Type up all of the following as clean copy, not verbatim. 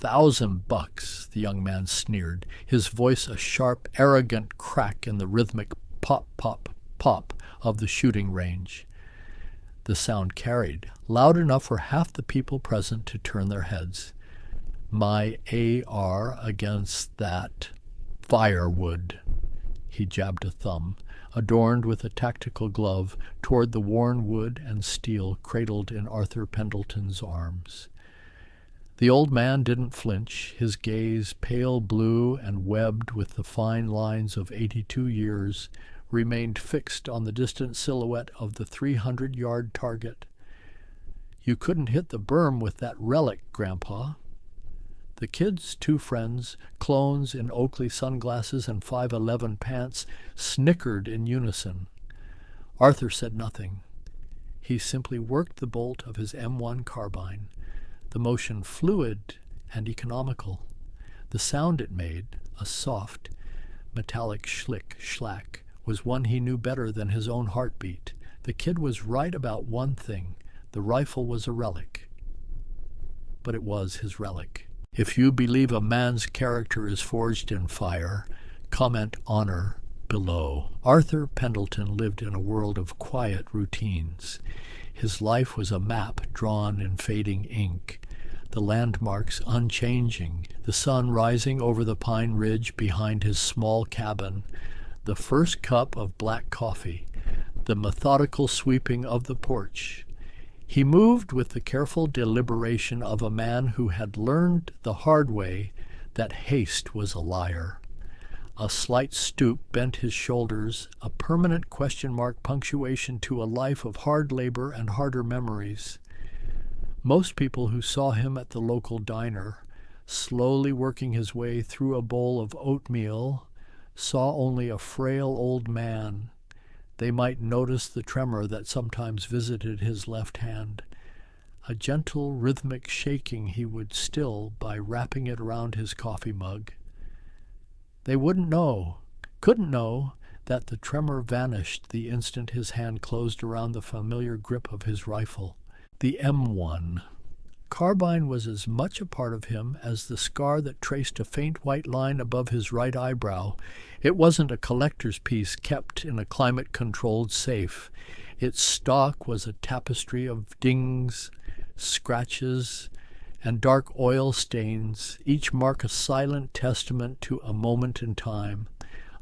$1,000, the young man sneered, his voice a sharp, arrogant crack in the rhythmic pop, pop, pop of the shooting range. The sound carried, loud enough for half the people present to turn their heads. My AR against that firewood. He jabbed a thumb, adorned with a tactical glove, toward the worn wood and steel cradled in Arthur Pendleton's arms. The old man didn't flinch, his gaze, pale blue and webbed with the fine lines of 82 years, remained fixed on the distant silhouette of the 300-yard target. You couldn't hit the berm with that relic, Grandpa. The kid's two friends, clones in Oakley sunglasses and 5'11" pants, snickered in unison. Arthur said nothing. He simply worked the bolt of his M1 carbine, the motion fluid and economical. The sound it made, a soft, metallic schlick-schlack, was one he knew better than his own heartbeat. The kid was right about one thing. The rifle was a relic. But it was his relic. If you believe a man's character is forged in fire, comment honor below. Arthur Pendleton lived in a world of quiet routines. His life was a map drawn in fading ink, the landmarks unchanging, the sun rising over the pine ridge behind his small cabin, the first cup of black coffee, the methodical sweeping of the porch. He moved with the careful deliberation of a man who had learned the hard way that haste was a liar. A slight stoop bent his shoulders, a permanent question mark punctuation to a life of hard labor and harder memories. Most people who saw him at the local diner, slowly working his way through a bowl of oatmeal, saw only a frail old man. They might notice the tremor that sometimes visited his left hand, a gentle rhythmic shaking he would still by wrapping it around his coffee mug. They couldn't know that the tremor vanished the instant his hand closed around the familiar grip of his rifle. The M1. Carbine was as much a part of him as the scar that traced a faint white line above his right eyebrow. It wasn't a collector's piece kept in a climate-controlled safe. Its stock was a tapestry of dings, scratches, and dark oil stains, each mark a silent testament to a moment in time.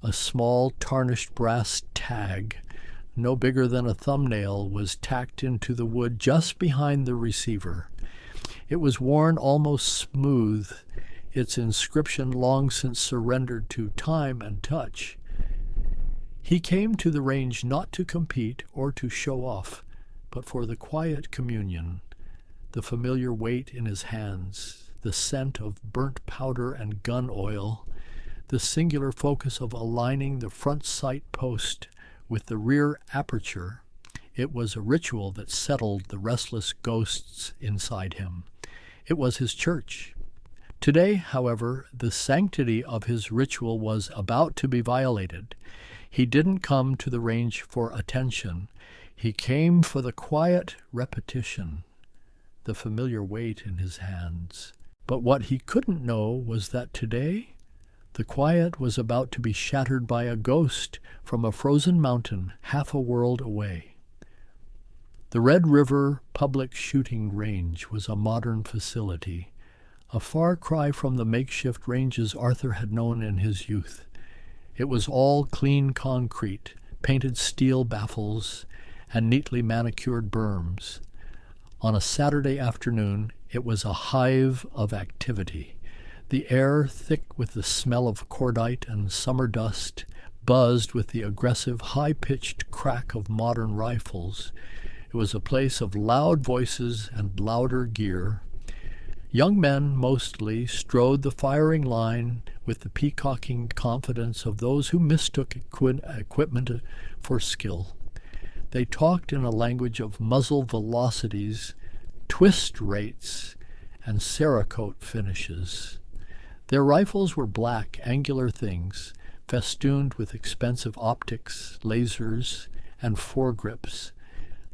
A small tarnished brass tag, no bigger than a thumbnail, was tacked into the wood just behind the receiver. It was worn almost smooth, its inscription long since surrendered to time and touch. He came to the range not to compete or to show off, but for the quiet communion, the familiar weight in his hands, the scent of burnt powder and gun oil, the singular focus of aligning the front sight post with the rear aperture. It was a ritual that settled the restless ghosts inside him. It was his church. Today, however, the sanctity of his ritual was about to be violated. He didn't come to the range for attention. He came for the quiet repetition, the familiar weight in his hands. But what he couldn't know was that today, the quiet was about to be shattered by a ghost from a frozen mountain half a world away. The Red River Public Shooting Range was a modern facility, a far cry from the makeshift ranges Arthur had known in his youth. It was all clean concrete, painted steel baffles, and neatly manicured berms. On a Saturday afternoon, it was a hive of activity. The air, thick with the smell of cordite and summer dust, buzzed with the aggressive, high-pitched crack of modern rifles. It was a place of loud voices and louder gear. Young men, mostly, strode the firing line with the peacocking confidence of those who mistook equipment for skill. They talked in a language of muzzle velocities, twist rates, and Cerakote finishes. Their rifles were black, angular things, festooned with expensive optics, lasers, and foregrips.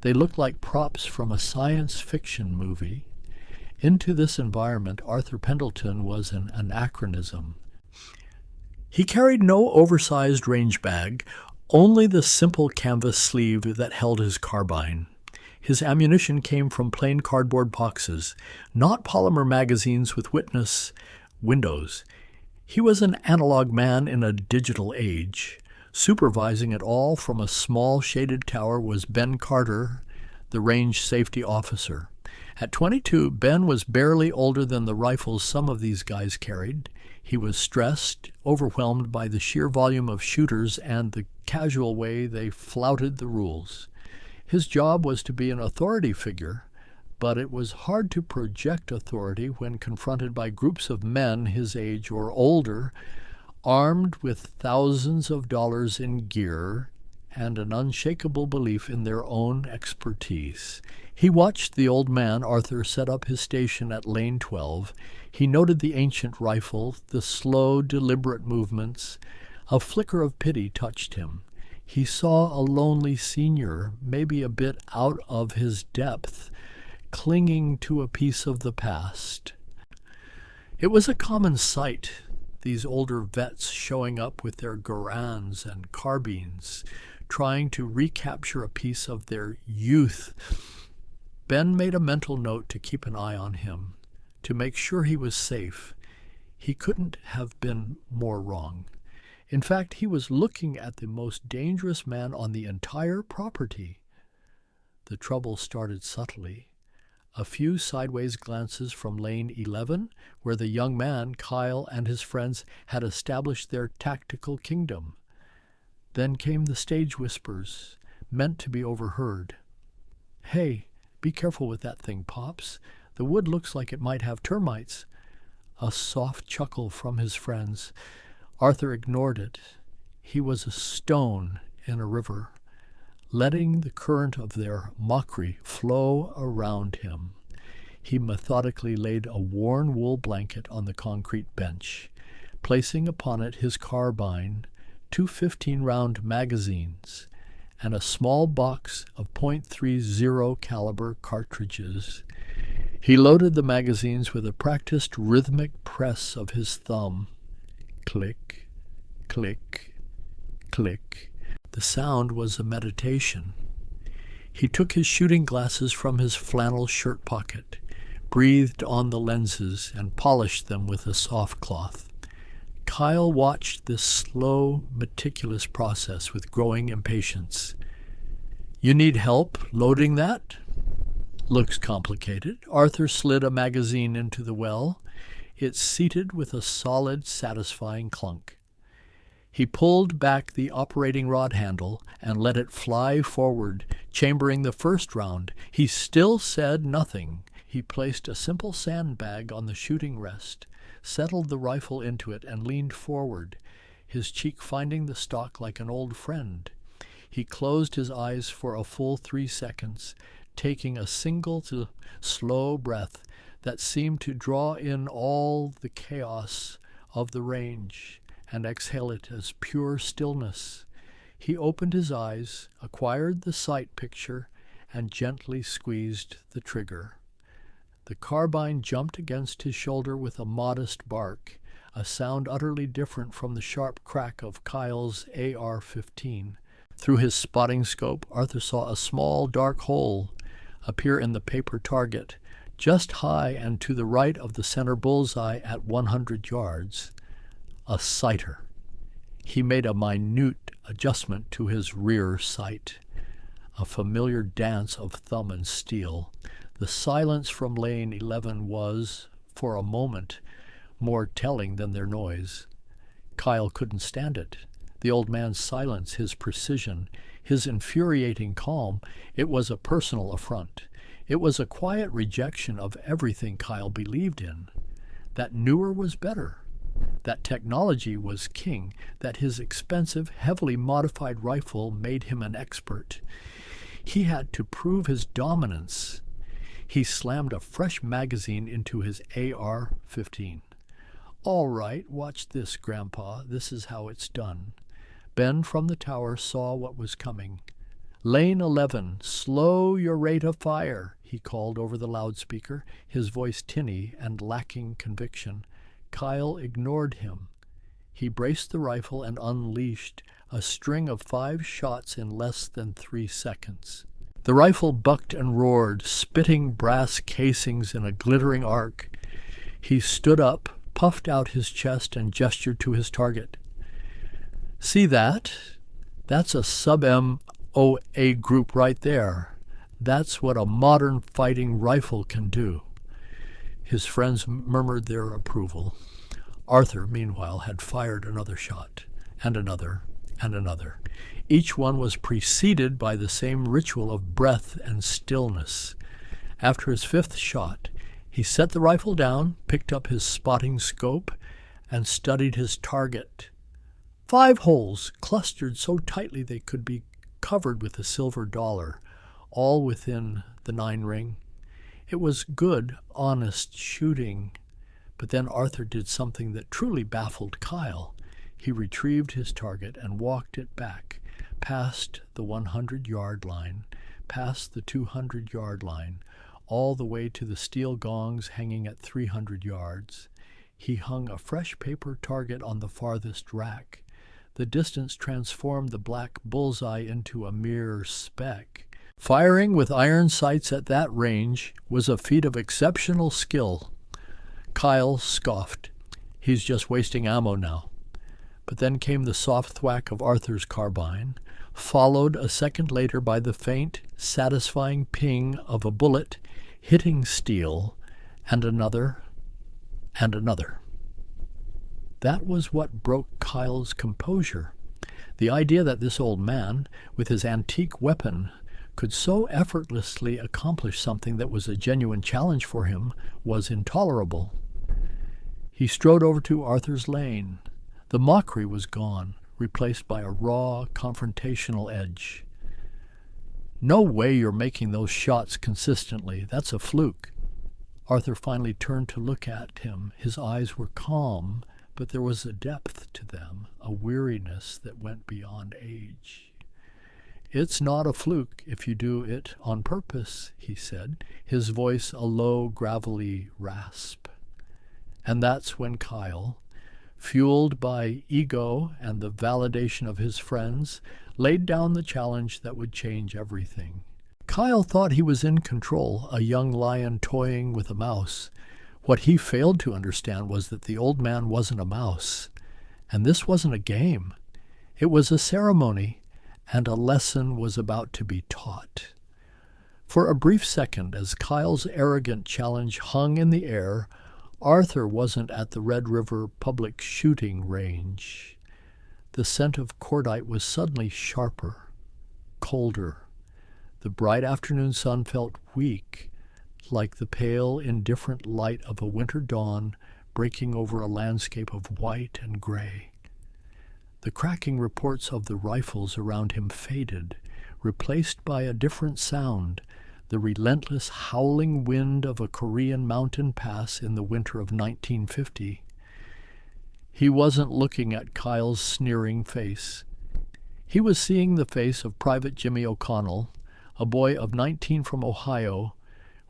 They looked like props from a science fiction movie. Into this environment, Arthur Pendleton was an anachronism. He carried no oversized range bag, only the simple canvas sleeve that held his carbine. His ammunition came from plain cardboard boxes, not polymer magazines with witness windows. He was an analog man in a digital age. Supervising it all from a small shaded tower was Ben Carter, the range safety officer. At 22, Ben was barely older than the rifles some of these guys carried. He was stressed, overwhelmed by the sheer volume of shooters and the casual way they flouted the rules. His job was to be an authority figure, but it was hard to project authority when confronted by groups of men his age or older, armed with thousands of dollars in gear and an unshakable belief in their own expertise. He watched the old man, Arthur, set up his station at Lane 12. He noted the ancient rifle, the slow, deliberate movements. A flicker of pity touched him. He saw a lonely senior, maybe a bit out of his depth, clinging to a piece of the past. It was a common sight, these older vets showing up with their Garans and carbines, trying to recapture a piece of their youth. Ben made a mental note to keep an eye on him, to make sure he was safe. He couldn't have been more wrong. In fact, he was looking at the most dangerous man on the entire property. The trouble started subtly. A few sideways glances from Lane 11, where the young man, Kyle, and his friends had established their tactical kingdom. Then came the stage whispers, meant to be overheard. "Hey, be careful with that thing, Pops. The wood looks like it might have termites." A soft chuckle from his friends. Arthur ignored it. He was a stone in a river, letting the current of their mockery flow around him. He methodically laid a worn wool blanket on the concrete bench, placing upon it his carbine, 2 15-round magazines, and a small box of .30 caliber cartridges. He loaded the magazines with a practiced rhythmic press of his thumb. Click, click, click. The sound was a meditation. He took his shooting glasses from his flannel shirt pocket, breathed on the lenses, and polished them with a soft cloth. Kyle watched this slow, meticulous process with growing impatience. "You need help loading that?" "Looks complicated." Arthur slid a magazine into the well. It seated with a solid, satisfying clunk. He pulled back the operating rod handle and let it fly forward, chambering the first round. He still said nothing. He placed a simple sandbag on the shooting rest, settled the rifle into it, and leaned forward, his cheek finding the stock like an old friend. He closed his eyes for a full 3 seconds, taking a single slow breath that seemed to draw in all the chaos of the range and exhale it as pure stillness. He opened his eyes, acquired the sight picture, and gently squeezed the trigger. The carbine jumped against his shoulder with a modest bark, a sound utterly different from the sharp crack of Kyle's AR-15. Through his spotting scope, Arthur saw a small, dark hole appear in the paper target, just high and to the right of the center bullseye at 100 yards. A sighter. He made a minute adjustment to his rear sight. A familiar dance of thumb and steel. The silence from Lane 11 was, for a moment, more telling than their noise. Kyle couldn't stand it. The old man's silence, his precision, his infuriating calm, it was a personal affront. It was a quiet rejection of everything Kyle believed in. That newer was better. That technology was king. That his expensive, heavily modified rifle made him an expert. He had to prove his dominance. He slammed a fresh magazine into his AR-15. "All right, watch this, Grandpa. This is how it's done." Ben from the tower saw what was coming. "Lane 11, slow your rate of fire," he called over the loudspeaker, his voice tinny and lacking conviction. Kyle ignored him. He braced the rifle and unleashed a string of 5 shots in less than 3 seconds. The rifle bucked and roared, spitting brass casings in a glittering arc. He stood up, puffed out his chest, and gestured to his target. "See that? That's a sub-MOA group right there. That's what a modern fighting rifle can do." His friends murmured their approval. Arthur, meanwhile, had fired another shot, and another, and another. Each one was preceded by the same ritual of breath and stillness. After his 5th shot, he set the rifle down, picked up his spotting scope, and studied his target. 5 holes, clustered so tightly they could be covered with a silver dollar, all within the 9 ring. It was good, honest shooting. But then Arthur did something that truly baffled Kyle. He retrieved his target and walked it back, past the 100-yard line, past the 200-yard line, all the way to the steel gongs hanging at 300 yards. He hung a fresh paper target on the farthest rack. The distance transformed the black bullseye into a mere speck. Firing with iron sights at that range was a feat of exceptional skill. Kyle scoffed. He's just wasting ammo now. But then came the soft thwack of Arthur's carbine, followed a second later by the faint, satisfying ping of a bullet hitting steel, and another, and another. That was what broke Kyle's composure. The idea that this old man, with his antique weapon, could so effortlessly accomplish something that was a genuine challenge for him was intolerable. He strode over to Arthur's lane. The mockery was gone, replaced by a raw, confrontational edge. "No way you're making those shots consistently. That's a fluke." Arthur finally turned to look at him. His eyes were calm, but there was a depth to them, a weariness that went beyond age. "It's not a fluke if you do it on purpose," he said, his voice a low, gravelly rasp. And that's when Kyle, fueled by ego and the validation of his friends, laid down the challenge that would change everything. Kyle thought he was in control, a young lion toying with a mouse. What he failed to understand was that the old man wasn't a mouse, and this wasn't a game. It was a ceremony, and a lesson was about to be taught. For a brief second, as Kyle's arrogant challenge hung in the air, Arthur wasn't at the Red River public shooting range. The scent of cordite was suddenly sharper, colder. The bright afternoon sun felt weak, like the pale, indifferent light of a winter dawn breaking over a landscape of white and gray. The cracking reports of the rifles around him faded, replaced by a different sound, the relentless howling wind of a Korean mountain pass in the winter of 1950. He wasn't looking at Kyle's sneering face. He was seeing the face of Private Jimmy O'Connell, a boy of 19 from Ohio,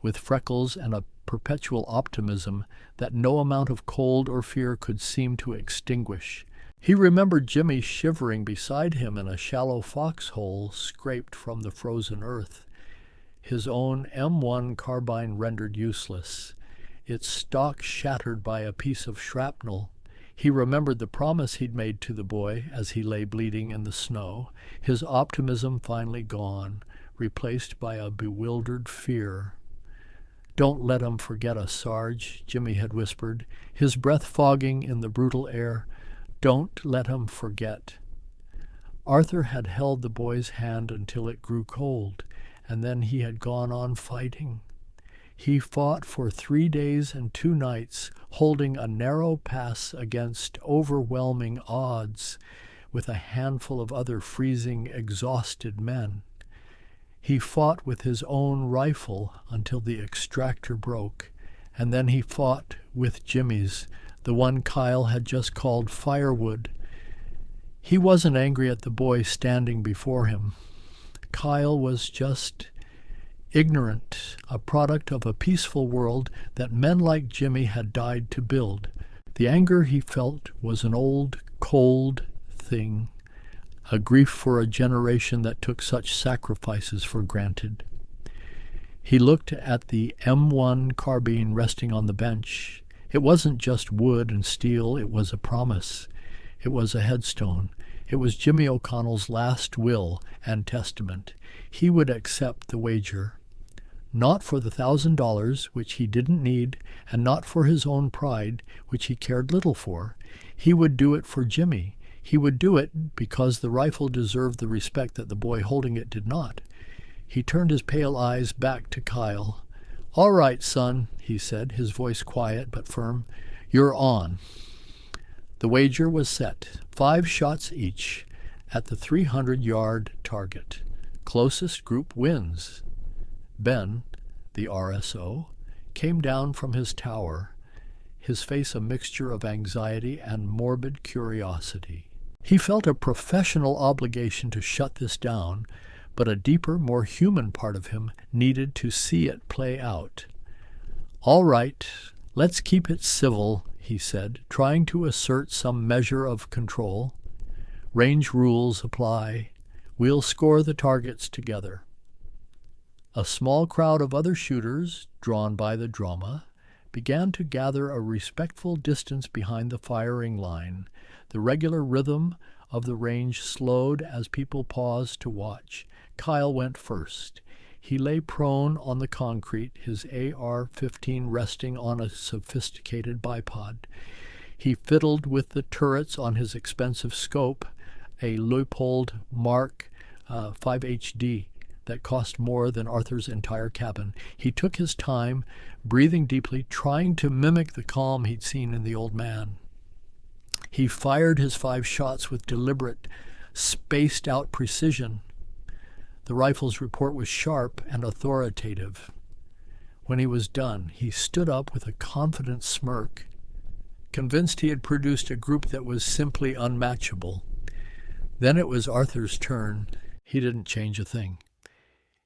with freckles and a perpetual optimism that no amount of cold or fear could seem to extinguish. He remembered Jimmy shivering beside him in a shallow foxhole scraped from the frozen earth, his own M1 carbine rendered useless, its stock shattered by a piece of shrapnel. He remembered the promise he'd made to the boy as he lay bleeding in the snow, his optimism finally gone, replaced by a bewildered fear. "Don't let 'em forget us, Sarge," Jimmy had whispered, his breath fogging in the brutal air. "Don't let 'em forget." Arthur had held the boy's hand until it grew cold, and then he had gone on fighting. He fought for 3 days and 2 nights, holding a narrow pass against overwhelming odds, with a handful of other freezing, exhausted men. He fought with his own rifle until the extractor broke, and then he fought with Jimmy's, the one Kyle had just called firewood. He wasn't angry at the boy standing before him. Kyle was just ignorant, a product of a peaceful world that men like Jimmy had died to build. The anger he felt was an old, cold thing, a grief for a generation that took such sacrifices for granted. He looked at the M1 carbine resting on the bench. It wasn't just wood and steel, it was a promise. It was a headstone. It was Jimmy O'Connell's last will and testament. He would accept the wager. Not for the $1,000, which he didn't need, and not for his own pride, which he cared little for. He would do it for Jimmy. He would do it because the rifle deserved the respect that the boy holding it did not. He turned his pale eyes back to Kyle. "All right, son," he said, his voice quiet but firm. "You're on." The wager was set, 5 shots each, at the 300-yard target. Closest group wins. Ben, the RSO, came down from his tower, his face a mixture of anxiety and morbid curiosity. He felt a professional obligation to shut this down, but a deeper, more human part of him needed to see it play out. "All right, let's keep it civil," he said, trying to assert some measure of control. "Range rules apply. We'll score the targets together." A small crowd of other shooters, drawn by the drama, began to gather a respectful distance behind the firing line. The regular rhythm of the range slowed as people paused to watch. Kyle went first. He lay prone on the concrete, his AR-15 resting on a sophisticated bipod. He fiddled with the turrets on his expensive scope, a Leupold Mark 5 HD that cost more than Arthur's entire cabin. He took his time, breathing deeply, trying to mimic the calm he'd seen in the old man. He fired his 5 shots with deliberate, spaced-out precision. The rifle's report was sharp and authoritative. When he was done, he stood up with a confident smirk, convinced he had produced a group that was simply unmatchable. Then it was Arthur's turn. He didn't change a thing.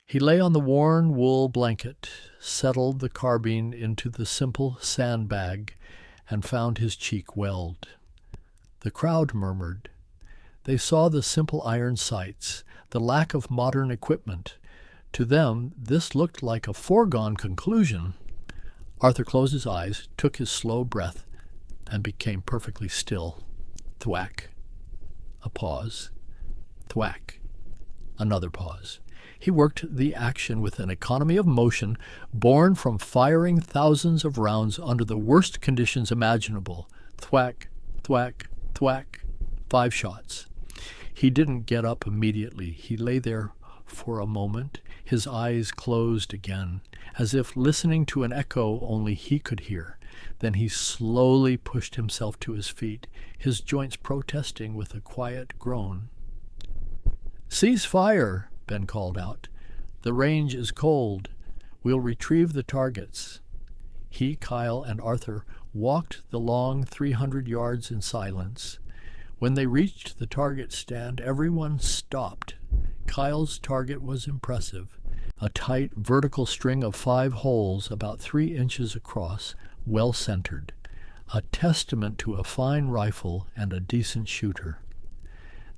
He lay on the worn wool blanket, settled the carbine into the simple sandbag, and found his cheek welled. The crowd murmured. They saw the simple iron sights, the lack of modern equipment. To them, this looked like a foregone conclusion. Arthur closed his eyes, took his slow breath, and became perfectly still. Thwack. A pause. Thwack. Another pause. He worked the action with an economy of motion born from firing thousands of rounds under the worst conditions imaginable. Thwack, thwack, thwack. 5 shots. He didn't get up immediately. He lay there for a moment, his eyes closed again, as if listening to an echo only he could hear. Then he slowly pushed himself to his feet, his joints protesting with a quiet groan. "Cease fire," Ben called out. "The range is cold. We'll retrieve the targets." He, Kyle, and Arthur walked the long 300 yards in silence. When they reached the target stand, everyone stopped. Kyle's target was impressive. A tight vertical string of 5 holes about 3 inches across, well centered. A testament to a fine rifle and a decent shooter.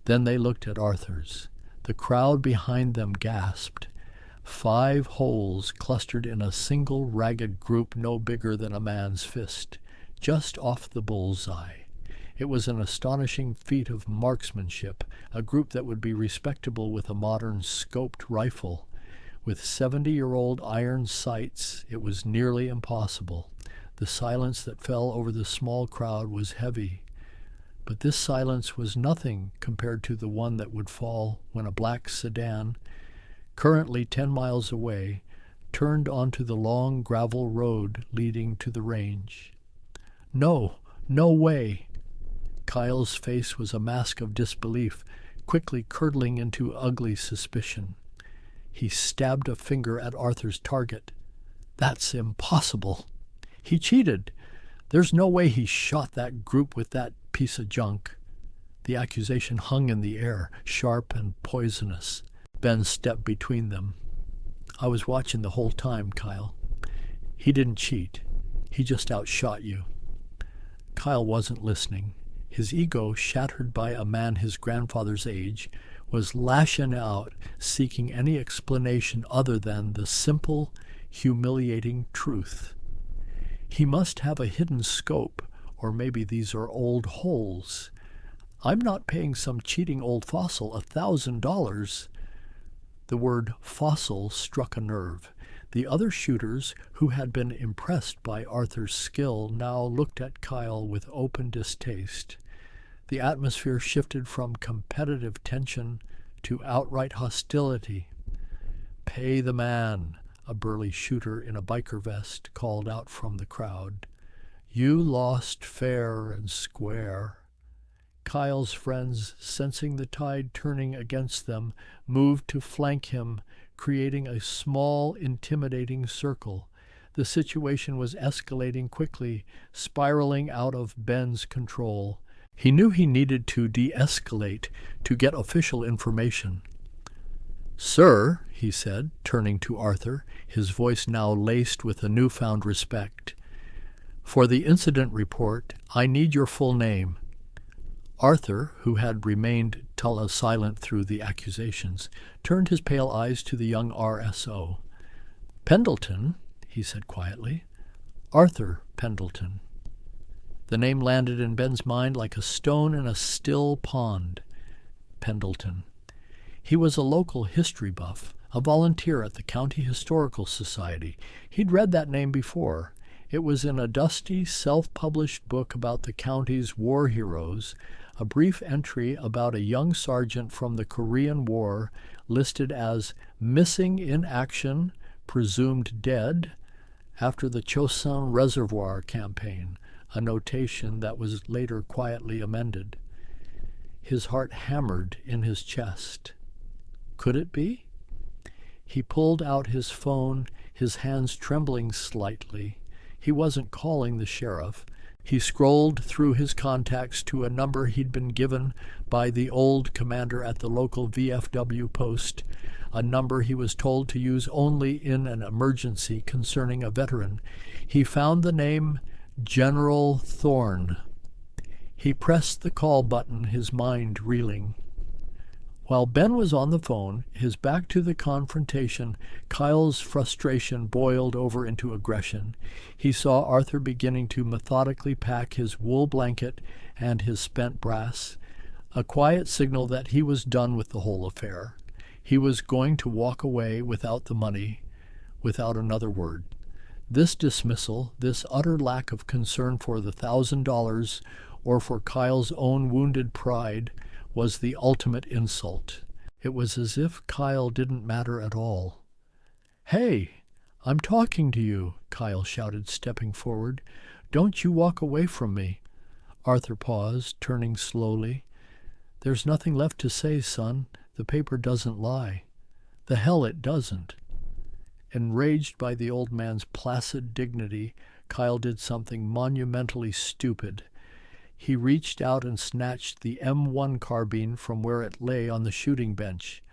Then they looked at Arthur's. The crowd behind them gasped. 5 holes clustered in a single ragged group no bigger than a man's fist, just off the bullseye. It was an astonishing feat of marksmanship, a group that would be respectable with a modern scoped rifle. With 70-year-old iron sights, it was nearly impossible. The silence that fell over the small crowd was heavy. But this silence was nothing compared to the one that would fall when a black sedan, currently 10 miles away, turned onto the long gravel road leading to the range. No way. Kyle's face was a mask of disbelief, quickly curdling into ugly suspicion. He stabbed a finger at Arthur's target. "That's impossible. He cheated. There's no way he shot that group with that piece of junk." The accusation hung in the air, sharp and poisonous. Ben stepped between them. "I was watching the whole time, Kyle. He didn't cheat. He just outshot you." Kyle wasn't listening. His ego, shattered by a man his grandfather's age, was lashing out, seeking any explanation other than the simple, humiliating truth. He must have a hidden scope, or maybe these are old holes. "I'm not paying some cheating old fossil $1,000. The word fossil struck a nerve. The other shooters, who had been impressed by Arthur's skill, now looked at Kyle with open distaste. The atmosphere shifted from competitive tension to outright hostility. "Pay the man," a burly shooter in a biker vest called out from the crowd. "You lost fair and square." Kyle's friends, sensing the tide turning against them, moved to flank him, creating a small, intimidating circle. The situation was escalating quickly, spiraling out of Ben's control. He knew he needed to de-escalate to get official information. "Sir," he said, turning to Arthur, his voice now laced with a newfound respect, "for the incident report, I need your full name." Arthur, who had remained silent through the accusations, turned his pale eyes to the young RSO. "Pendleton," he said quietly. "Arthur Pendleton." The name landed in Ben's mind like a stone in a still pond. Pendleton. He was a local history buff, a volunteer at the County Historical Society. He'd read that name before. It was in a dusty, self-published book about the county's war heroes, a brief entry about a young sergeant from the Korean War listed as missing in action, presumed dead, after the Chosun Reservoir campaign, a notation that was later quietly amended. His heart hammered in his chest. Could it be? He pulled out his phone, his hands trembling slightly. He wasn't calling the sheriff. He scrolled through his contacts to a number he'd been given by the old commander at the local VFW post, a number he was told to use only in an emergency concerning a veteran. He found the name General Thorne. He pressed the call button, his mind reeling. While Ben was on the phone, his back to the confrontation, Kyle's frustration boiled over into aggression. He saw Arthur beginning to methodically pack his wool blanket and his spent brass, a quiet signal that he was done with the whole affair. He was going to walk away without the money, without another word. This dismissal, this utter lack of concern for the $1,000 or for Kyle's own wounded pride, was the ultimate insult. It was as if Kyle didn't matter at all. "Hey, I'm talking to you," Kyle shouted, stepping forward. "Don't you walk away from me." Arthur paused, turning slowly. "There's nothing left to say, son. The paper doesn't lie." "The hell it doesn't." Enraged by the old man's placid dignity, Kyle did something monumentally stupid. He reached out and snatched the M1 carbine from where it lay on the shooting bench.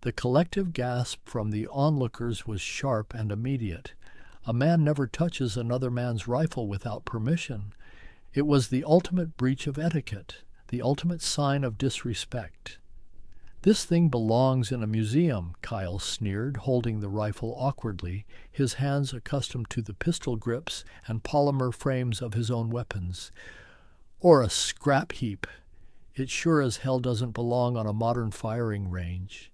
The collective gasp from the onlookers was sharp and immediate. A man never touches another man's rifle without permission. It was the ultimate breach of etiquette, the ultimate sign of disrespect. "This thing belongs in a museum," Kyle sneered, holding the rifle awkwardly, his hands accustomed to the pistol grips and polymer frames of his own weapons. "Or a scrap heap. It sure as hell doesn't belong on a modern firing range."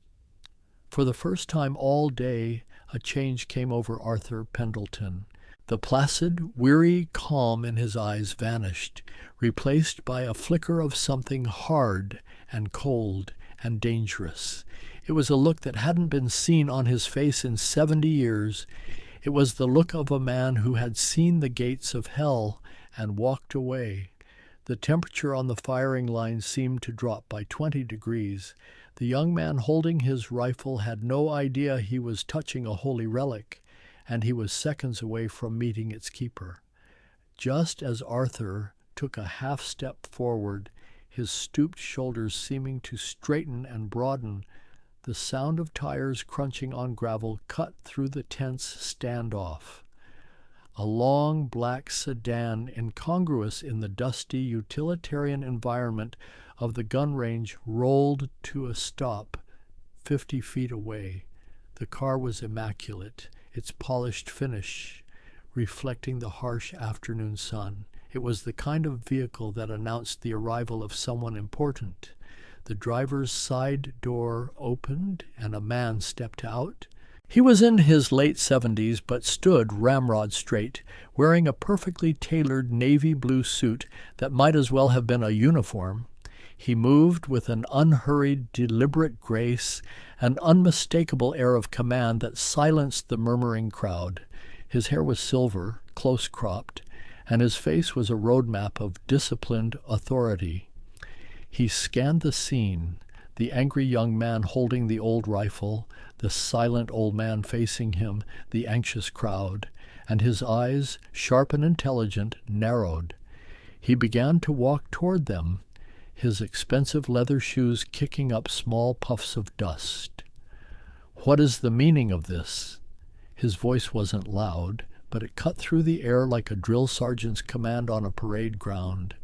For the first time all day, a change came over Arthur Pendleton. The placid, weary calm in his eyes vanished, replaced by a flicker of something hard and cold and dangerous. It was a look that hadn't been seen on his face in 70 years. It was the look of a man who had seen the gates of hell and walked away. The temperature on the firing line seemed to drop by 20 degrees. The young man holding his rifle had no idea he was touching a holy relic, and he was seconds away from meeting its keeper. Just as Arthur took a half-step forward, his stooped shoulders seeming to straighten and broaden, The sound of tires crunching on gravel cut through the tense standoff. A long black sedan, incongruous in the dusty utilitarian environment of the gun range, rolled to a stop 50 feet away. The car was immaculate, its polished finish reflecting the harsh afternoon sun. It was the kind of vehicle that announced the arrival of someone important. The driver's side door opened and a man stepped out. He was in his late 70s, but stood ramrod straight, wearing a perfectly tailored navy blue suit that might as well have been a uniform. He moved with an unhurried, deliberate grace, an unmistakable air of command that silenced the murmuring crowd. His hair was silver, close-cropped, and his face was a roadmap of disciplined authority. He scanned the scene, the angry young man holding the old rifle, the silent old man facing him, the anxious crowd, and his eyes, sharp and intelligent, narrowed. He began to walk toward them, his expensive leather shoes kicking up small puffs of dust. "What is the meaning of this?" His voice wasn't loud, but it cut through the air like a drill sergeant's command on a parade ground.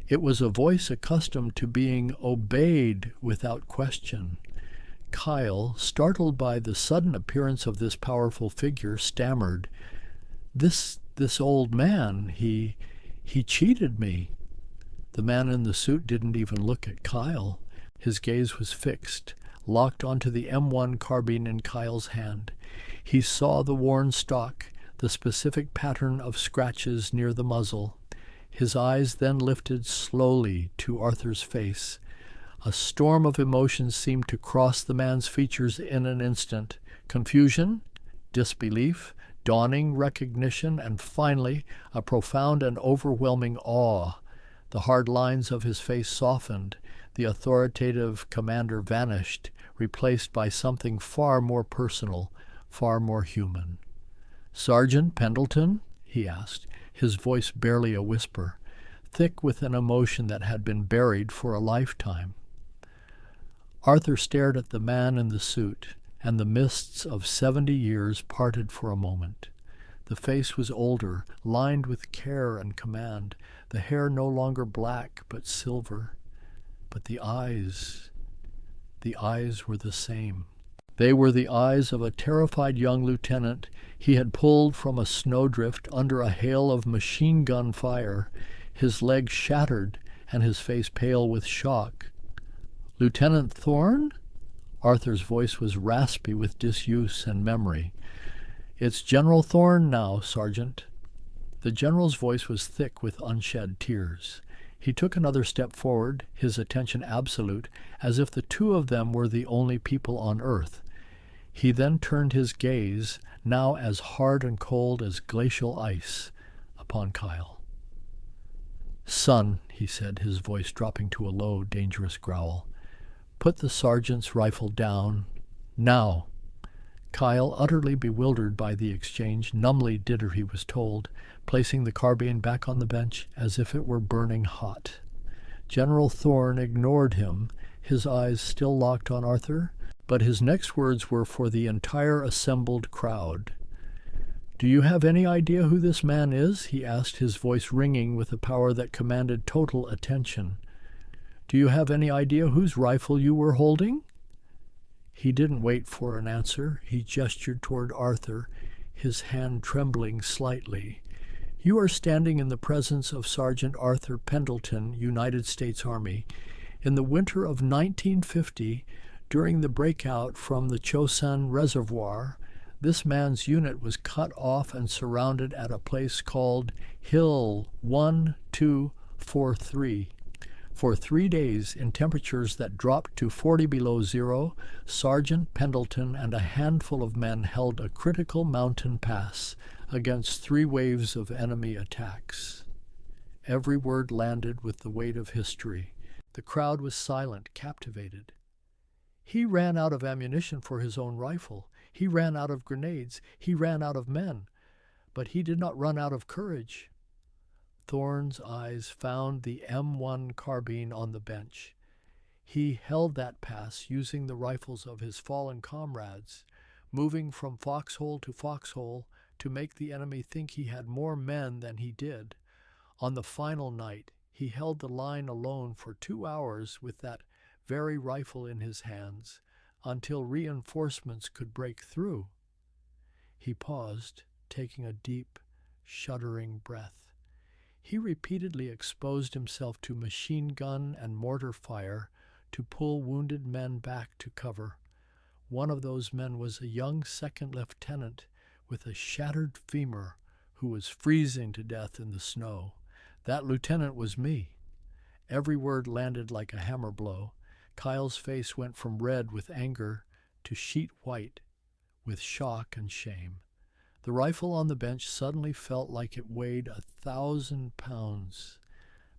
It was a voice accustomed to being obeyed without question. Kyle, startled by the sudden appearance of this powerful figure, stammered, This old man, he cheated me." The man in the suit didn't even look at Kyle. His gaze was fixed, locked onto the M1 carbine in Kyle's hand. He saw the worn stock, the specific pattern of scratches near the muzzle. His eyes then lifted slowly to Arthur's face. A storm of emotions seemed to cross the man's features in an instant. Confusion, disbelief, dawning recognition, and finally a profound and overwhelming awe. The hard lines of his face softened. The authoritative commander vanished, replaced by something far more personal, far more human. "Sergeant Pendleton?" he asked, his voice barely a whisper, thick with an emotion that had been buried for a lifetime. Arthur stared at the man in the suit, and the mists of 70 years parted for a moment. The face was older, lined with care and command, the hair no longer black but silver. But the eyes were the same. They were the eyes of a terrified young lieutenant he had pulled from a snowdrift under a hail of machine gun fire, his legs shattered and his face pale with shock. "Lieutenant Thorne?" Arthur's voice was raspy with disuse and memory. "It's General Thorne now, Sergeant." The general's voice was thick with unshed tears. He took another step forward, his attention absolute, as if the two of them were the only people on earth. He then turned his gaze, now as hard and cold as glacial ice, upon Kyle. "Son," he said, his voice dropping to a low, dangerous growl, "put the sergeant's rifle down, now." Kyle, utterly bewildered by the exchange, numbly did as he was told, placing the carbine back on the bench as if it were burning hot. General Thorne ignored him, his eyes still locked on Arthur, but his next words were for the entire assembled crowd. "Do you have any idea who this man is?" he asked, his voice ringing with a power that commanded total attention. "Do you have any idea whose rifle you were holding?" He didn't wait for an answer. He gestured toward Arthur, his hand trembling slightly. "You are standing in the presence of Sergeant Arthur Pendleton, United States Army. In the winter of 1950, during the breakout from the Chosin Reservoir, this man's unit was cut off and surrounded at a place called Hill 1243. For 3 days, in temperatures that dropped to 40 below zero, Sergeant Pendleton and a handful of men held a critical mountain pass against 3 waves of enemy attacks." Every word landed with the weight of history. The crowd was silent, captivated. "He ran out of ammunition for his own rifle. He ran out of grenades. He ran out of men. But he did not run out of courage." Thorne's eyes found the M1 carbine on the bench. He held that pass using the rifles of his fallen comrades, moving from foxhole to foxhole to make the enemy think he had more men than he did. On the final night, he held the line alone for 2 hours with that very rifle in his hands, until reinforcements could break through. He paused, taking a deep, shuddering breath. He repeatedly exposed himself to machine gun and mortar fire to pull wounded men back to cover. One of those men was a young second lieutenant with a shattered femur who was freezing to death in the snow. That lieutenant was me. Every word landed like a hammer blow. Kyle's face went from red with anger to sheet white with shock and shame. The rifle on the bench suddenly felt like it weighed 1,000 pounds.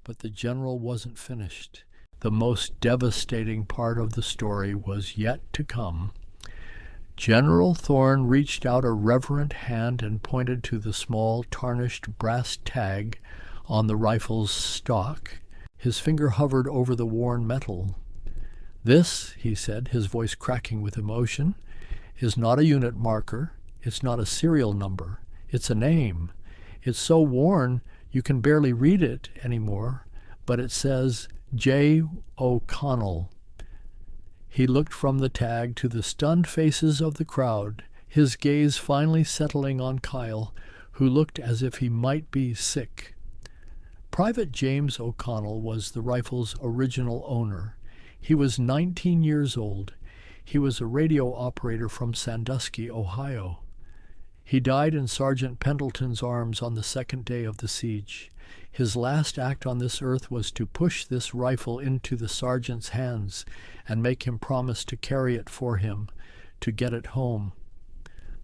But the general wasn't finished. The most devastating part of the story was yet to come. General Thorne reached out a reverent hand and pointed to the small, tarnished brass tag on the rifle's stock. His finger hovered over the worn metal. "This," he said, his voice cracking with emotion, "is not a unit marker. It's not a serial number. It's a name. It's so worn you can barely read it anymore, but it says J. O'Connell." He looked from the tag to the stunned faces of the crowd, his gaze finally settling on Kyle, who looked as if he might be sick. Private James O'Connell was the rifle's original owner. He was 19 years old. He was a radio operator from Sandusky, Ohio. He died in Sergeant Pendleton's arms on the second day of the siege. His last act on this earth was to push this rifle into the sergeant's hands and make him promise to carry it for him, to get it home.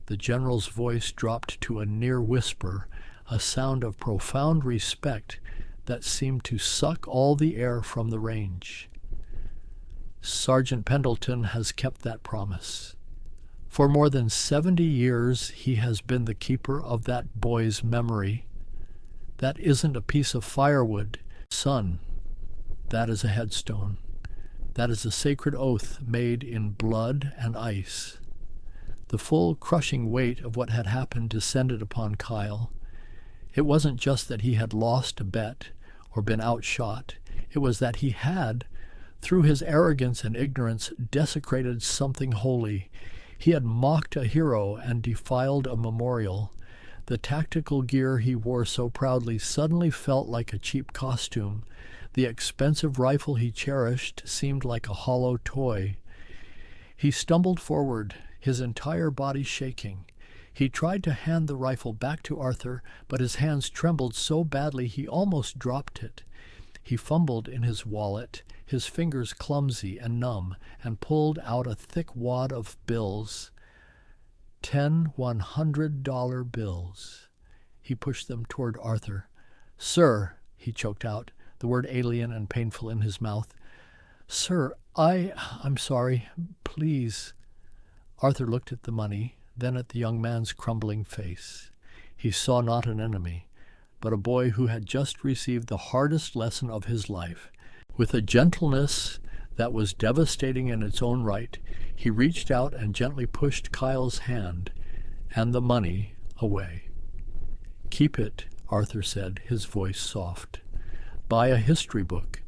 The general's voice dropped to a near whisper, a sound of profound respect that seemed to suck all the air from the range. Sergeant Pendleton has kept that promise. For more than 70 years, he has been the keeper of that boy's memory. That isn't a piece of firewood, son. That is a headstone. That is a sacred oath made in blood and ice. The full crushing weight of what had happened descended upon Kyle. It wasn't just that he had lost a bet or been outshot. It was that he had, through his arrogance and ignorance, desecrated something holy. He had mocked a hero and defiled a memorial. The tactical gear he wore so proudly suddenly felt like a cheap costume. The expensive rifle he cherished seemed like a hollow toy. He stumbled forward, his entire body shaking. He tried to hand the rifle back to Arthur, but his hands trembled so badly he almost dropped it. He fumbled in his wallet, his fingers clumsy and numb, and pulled out a thick wad of bills. 10 $100 bills. He pushed them toward Arthur. "Sir," he choked out, the word alien and painful in his mouth. "Sir, I'm sorry. Please." Arthur looked at the money, then at the young man's crumbling face. He saw not an enemy, but a boy who had just received the hardest lesson of his life. With a gentleness that was devastating in its own right, he reached out and gently pushed Kyle's hand and the money away. "Keep it," Arthur said, his voice soft. "Buy a history book."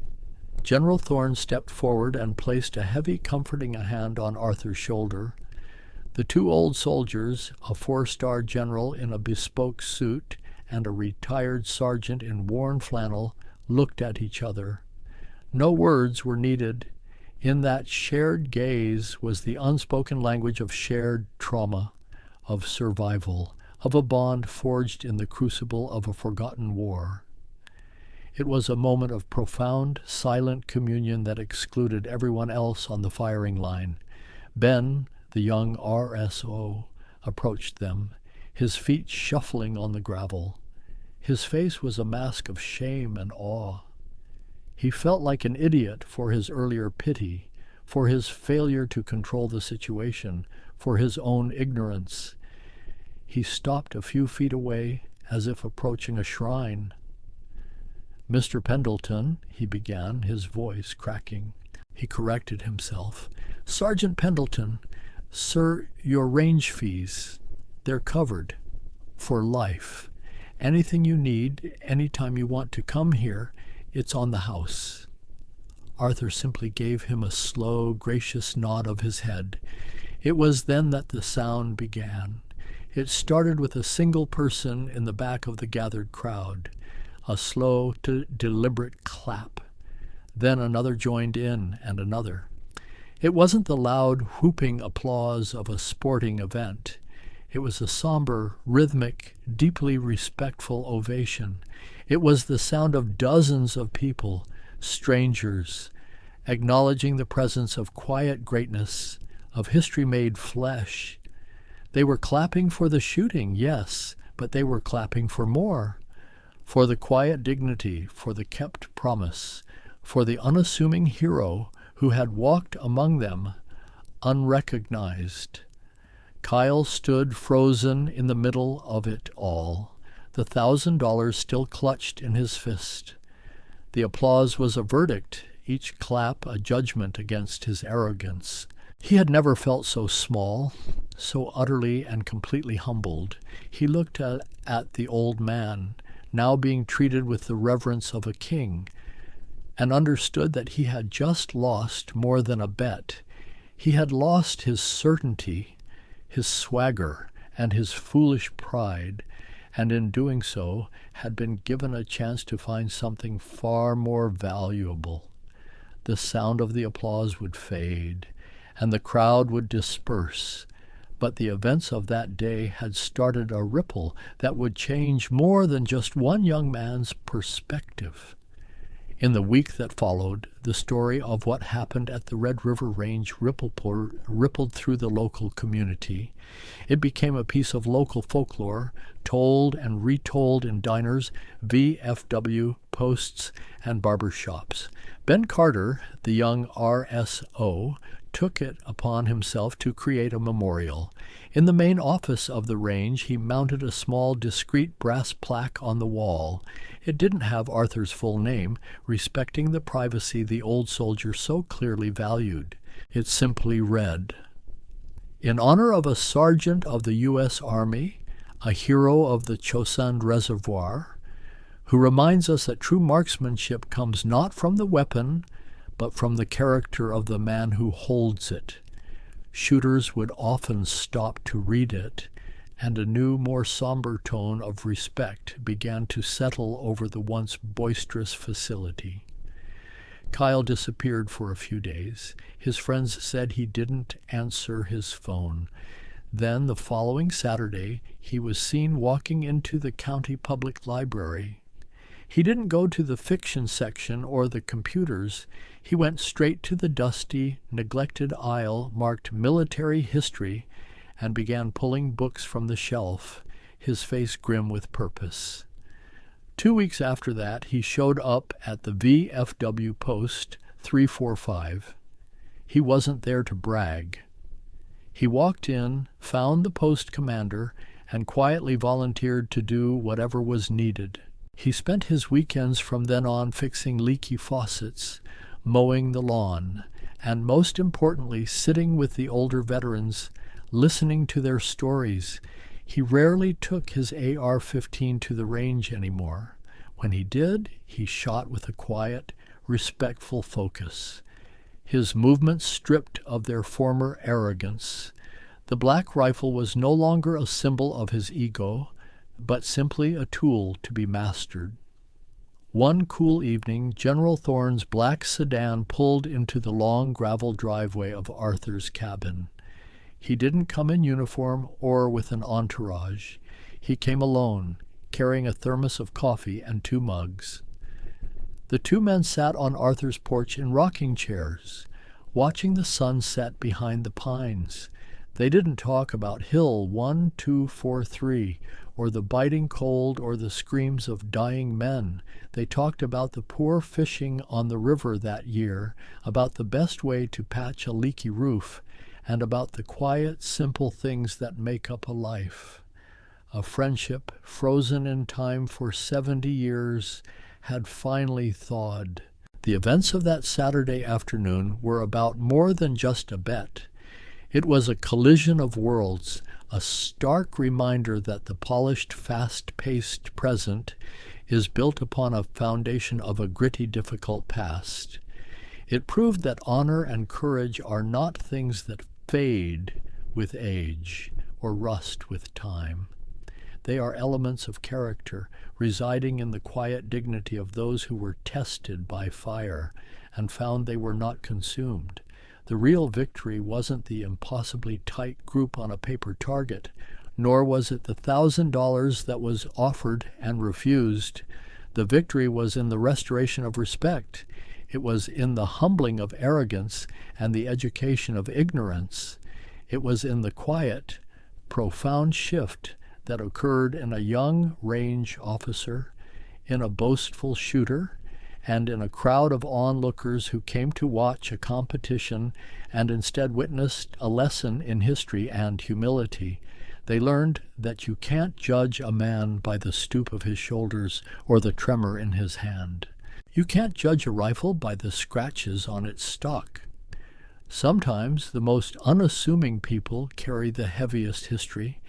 General Thorne stepped forward and placed a heavy, comforting hand on Arthur's shoulder. The two old soldiers, a 4-star general in a bespoke suit and a retired sergeant in worn flannel, looked at each other. No words were needed. In that shared gaze was the unspoken language of shared trauma, of survival, of a bond forged in the crucible of a forgotten war. It was a moment of profound, silent communion that excluded everyone else on the firing line. Ben, the young RSO, approached them, his feet shuffling on the gravel. His face was a mask of shame and awe. He felt like an idiot for his earlier pity, for his failure to control the situation, for his own ignorance. He stopped a few feet away, as if approaching a shrine. "Mr. Pendleton," he began, his voice cracking, He corrected himself. "Sergeant Pendleton, sir, your range fees, they're covered. For life. Anything you need, anytime you want to come here, it's on the house." Arthur simply gave him a slow, gracious nod of his head. It was then that the sound began. It started with a single person in the back of the gathered crowd, a slow, deliberate clap. Then another joined in, and another. It wasn't the loud, whooping applause of a sporting event. It was a somber, rhythmic, deeply respectful ovation. It was the sound of dozens of people, strangers, acknowledging the presence of quiet greatness, of history made flesh. They were clapping for the shooting, yes, but they were clapping for more, for the quiet dignity, for the kept promise, for the unassuming hero who had walked among them, unrecognized. Kyle stood frozen in the middle of it all, the $1,000 still clutched in his fist. The applause was a verdict, each clap a judgment against his arrogance. He had never felt so small, so utterly and completely humbled. He looked at the old man, now being treated with the reverence of a king, and understood that he had just lost more than a bet. He had lost his certainty, his swagger, and his foolish pride, and in doing so had been given a chance to find something far more valuable. The sound of the applause would fade, and the crowd would disperse, but the events of that day had started a ripple that would change more than just one young man's perspective. In the week that followed, the story of what happened at the Red River Range rippled through the local community. It became a piece of local folklore, told and retold in diners, VFW posts, and barber shops. Ben Carter, the young RSO, took it upon himself to create a memorial. In the main office of the range, he mounted a small, discreet brass plaque on the wall. It didn't have Arthur's full name, respecting the privacy the old soldier so clearly valued. It simply read, "In honor of a sergeant of the U.S. Army, a hero of the Chosin Reservoir, who reminds us that true marksmanship comes not from the weapon, but from the character of the man who holds it." Shooters would often stop to read it, and a new, more somber tone of respect began to settle over the once boisterous facility. Kyle disappeared for a few days. His friends said he didn't answer his phone. Then, the following Saturday, he was seen walking into the county public library. He didn't go to the fiction section or the computers. He went straight to the dusty, neglected aisle marked Military History and began pulling books from the shelf, his face grim with purpose. 2 weeks after that, he showed up at the VFW post 345. He wasn't there to brag. He walked in, found the post commander, and quietly volunteered to do whatever was needed. He spent his weekends from then on fixing leaky faucets, mowing the lawn, and most importantly, sitting with the older veterans, listening to their stories. He rarely took his AR-15 to the range anymore. When he did, he shot with a quiet, respectful focus, his movements stripped of their former arrogance. The black rifle was no longer a symbol of his ego, but simply a tool to be mastered. One cool evening, General Thorne's black sedan pulled into the long gravel driveway of Arthur's cabin. He didn't come in uniform or with an entourage. He came alone, carrying a thermos of coffee and 2 mugs. The 2 men sat on Arthur's porch in rocking chairs, watching the sun set behind the pines. They didn't talk about Hill 1243 or the biting cold or the screams of dying men. They talked about the poor fishing on the river that year, about the best way to patch a leaky roof, and about the quiet, simple things that make up a life. A friendship frozen in time for 70 years had finally thawed. The events of that Saturday afternoon were about more than just a bet. It was a collision of worlds, a stark reminder that the polished, fast-paced present is built upon a foundation of a gritty, difficult past. It proved that honor and courage are not things that fade with age or rust with time. They are elements of character, residing in the quiet dignity of those who were tested by fire and found they were not consumed. The real victory wasn't the impossibly tight group on a paper target, nor was it the $1,000 that was offered and refused. The victory was in the restoration of respect. It was in the humbling of arrogance and the education of ignorance. It was in the quiet, profound shift that occurred in a young range officer, in a boastful shooter, and in a crowd of onlookers who came to watch a competition and instead witnessed a lesson in history and humility. They learned that you can't judge a man by the stoop of his shoulders or the tremor in his hand. You can't judge a rifle by the scratches on its stock. Sometimes the most unassuming people carry the heaviest history,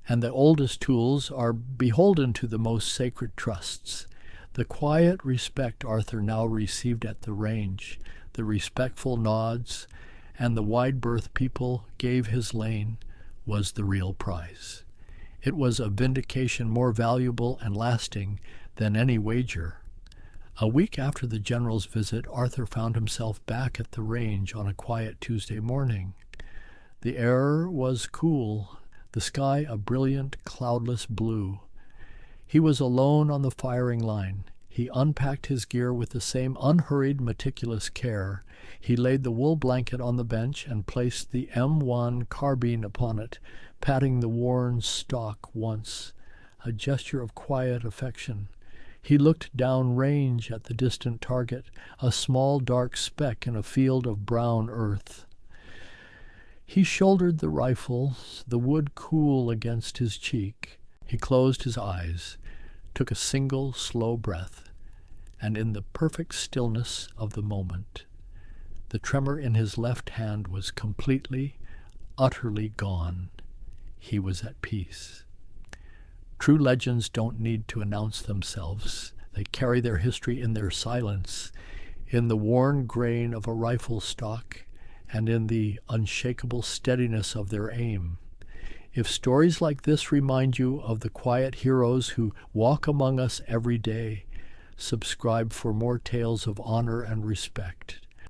and the oldest tools are beholden to the most sacred trusts. The quiet respect Arthur now received at the range, the respectful nods, and the wide-berth people gave his lane was the real prize. It was a vindication more valuable and lasting than any wager. A week after the general's visit, Arthur found himself back at the range on a quiet Tuesday morning. The air was cool, the sky a brilliant, cloudless blue. He was alone on the firing line. He unpacked his gear with the same unhurried, meticulous care. He laid the wool blanket on the bench and placed the M1 carbine upon it, patting the worn stock once, a gesture of quiet affection. He looked down range at the distant target, a small dark speck in a field of brown earth. He shouldered the rifle, the wood cool against his cheek. He closed his eyes, took a single slow breath, and in the perfect stillness of the moment, the tremor in his left hand was completely, utterly gone. He was at peace. True legends don't need to announce themselves. They carry their history in their silence, in the worn grain of a rifle stock, and in the unshakable steadiness of their aim. If stories like this remind you of the quiet heroes who walk among us every day, subscribe for more tales of honor and respect.